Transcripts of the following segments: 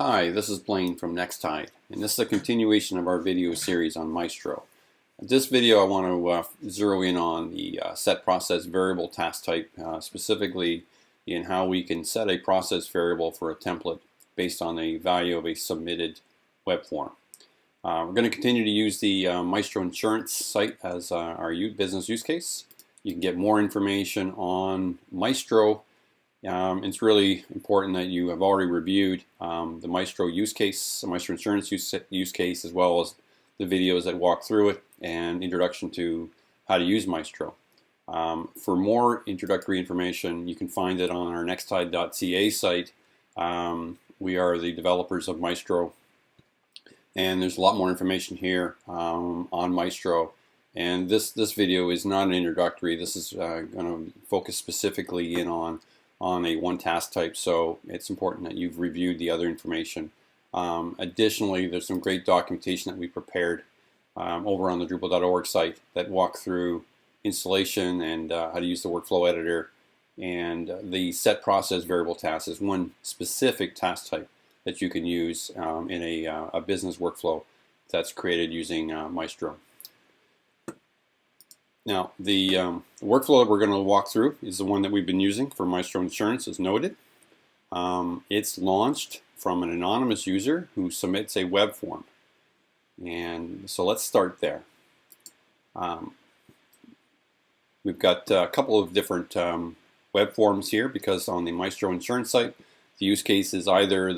Hi, this is Blaine from TaskType, and this is a continuation of our video series on Maestro. In this video I want to zero in on the set process variable task type, specifically in how we can set a process variable for a template based on the value of a submitted web form. We're going to continue to use the Maestro insurance site as our business use case. You can get more information on Maestro. It's really important that you have already reviewed the Maestro use case, the Maestro insurance use case, as well as the videos that walk through it and introduction to how to use Maestro. For more introductory information, you can find it on our nexttide.ca site. We are the developers of Maestro, and there's a lot more information here on Maestro. And this video is not an introductory. This is going to focus specifically in on a one task type, so it's important that you've reviewed the other information. Additionally, there's some great documentation that we prepared over on the Drupal.org site that walk through installation and how to use the workflow editor, and the set process variable task is one specific task type that you can use in a business workflow that's created using Maestro. Now, the workflow that we're going to walk through is the one that we've been using for Maestro Insurance, as noted. It's launched from an anonymous user who submits a web form. And so let's start there. We've got a couple of different web forms here, because on the Maestro Insurance site, the use case is either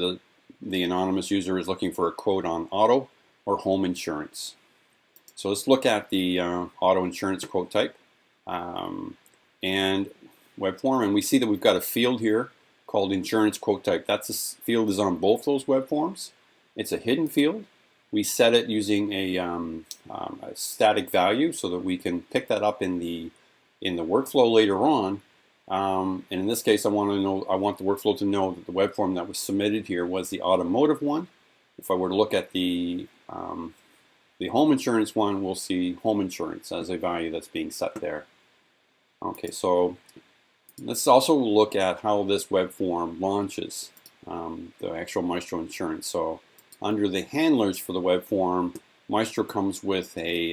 the anonymous user is looking for a quote on auto or home insurance. So let's look at the auto insurance quote type and web form, and we see that we've got a field here called insurance quote type. That's field is on both those web forms. It's a hidden field. We set it using a static value so that we can pick that up in the workflow later on. And in this case, I want the workflow to know that the web form that was submitted here was the automotive one. If I were to look at the home insurance one, we'll see home insurance as a value that's being set there. Okay, so let's also look at how this web form launches the actual Maestro insurance. So under the handlers for the web form, Maestro comes with a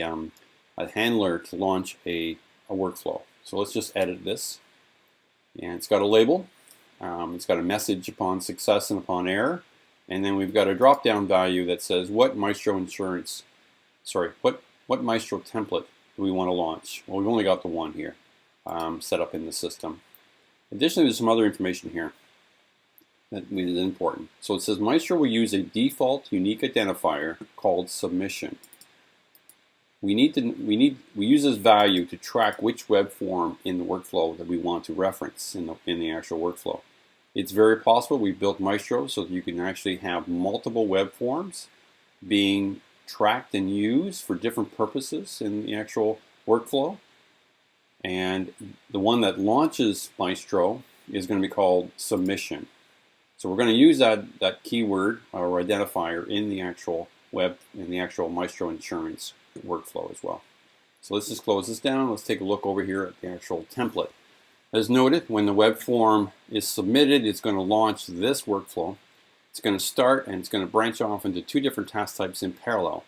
handler to launch a workflow. So let's just edit this. And it's got a label. It's got a message upon success and upon error. And then we've got a drop-down value that says what Maestro insurance what Maestro template do we want to launch? Well, we've only got the one here set up in the system. Additionally, there's some other information here that is important. So it says Maestro will use a default unique identifier called submission. We use this value to track which web form in the workflow that we want to reference in the actual workflow. It's very possible we built Maestro so that you can actually have multiple web forms being tracked and used for different purposes in the actual workflow. And the one that launches Maestro is going to be called submission. So we're going to use that keyword or identifier in the actual Maestro insurance workflow as well. So let's just close this down. Let's take a look over here at the actual template. As noted, when the web form is submitted, it's going to launch this workflow. It's going to start and it's going to branch off into two different task types in parallel.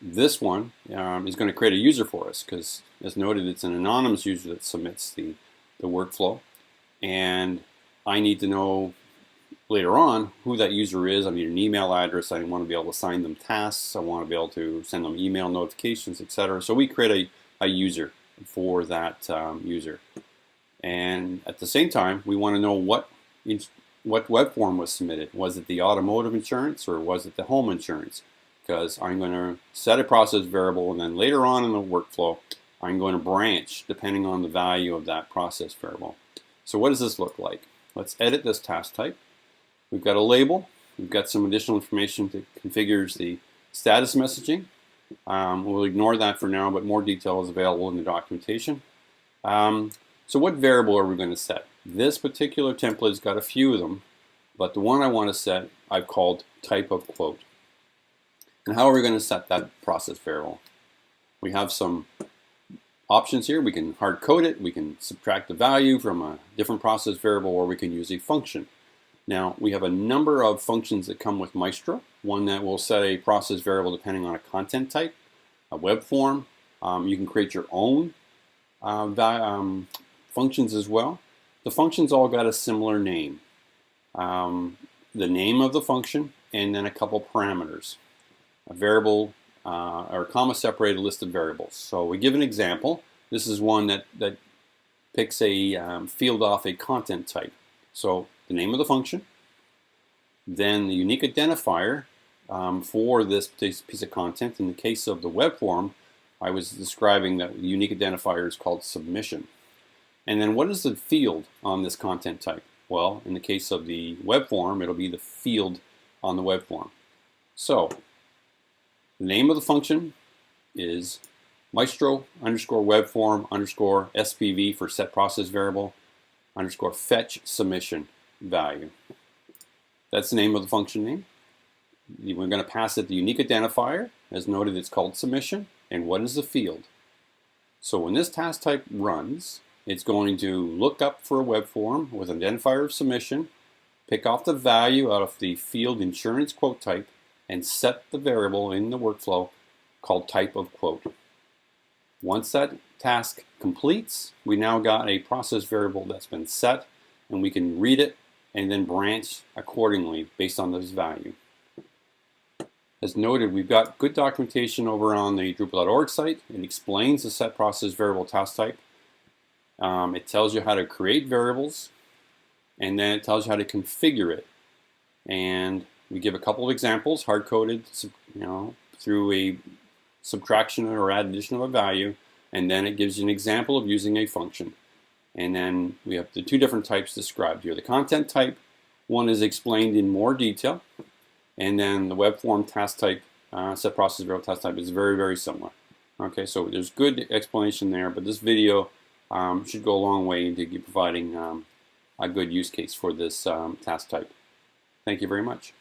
This one is going to create a user for us because, as noted, it's an anonymous user that submits the workflow. And I need to know later on who that user is. I need an email address. I want to be able to assign them tasks. I want to be able to send them email notifications, etc. So we create a user for that user. And at the same time, we want to know what web form was submitted. Was it the automotive insurance or was it the home insurance? Because I'm going to set a process variable, and then later on in the workflow, I'm going to branch depending on the value of that process variable. So what does this look like? Let's edit this task type. We've got a label. We've got some additional information that configures the status messaging. We'll ignore that for now, but more detail is available in the documentation. So what variable are we going to set? This particular template's got a few of them, but the one I want to set I've called type of quote. And how are we going to set that process variable? We have some options here. We can hard code it, we can subtract the value from a different process variable, or we can use a function. Now, we have a number of functions that come with Maestro. One that will set a process variable depending on a content type, a web form. You can create your own functions as well. The functions all got a similar name. The name of the function and then a couple parameters. A variable or comma separated list of variables. So we give an example. This is one that picks a field off a content type. So the name of the function, then the unique identifier for this piece of content. In the case of the web form, I was describing that the unique identifier is called submission. And then what is the field on this content type? Well, in the case of the web form, it'll be the field on the web form. So the name of the function is Maestro underscore web form underscore SPV for set process variable underscore fetch submission value. That's the name of the function name. We're going to pass it the unique identifier. As noted, it's called submission. And what is the field? So when this task type runs, it's going to look up for a web form with an identifier of submission, pick off the value out of the field insurance quote type, and set the variable in the workflow called type of quote. Once that task completes, we now got a process variable that's been set, and we can read it and then branch accordingly based on this value. As noted, we've got good documentation over on the Drupal.org site. It explains the set process variable task type. It tells you how to create variables, and then it tells you how to configure it. And we give a couple of examples, hard-coded, through a subtraction or addition of a value, and then it gives you an example of using a function. And then we have the two different types described here. The content type, one is explained in more detail, and then the web form task type, set process variable task type is very, very similar. Okay, so there's good explanation there, but this video should go a long way into providing a good use case for this task type. Thank you very much.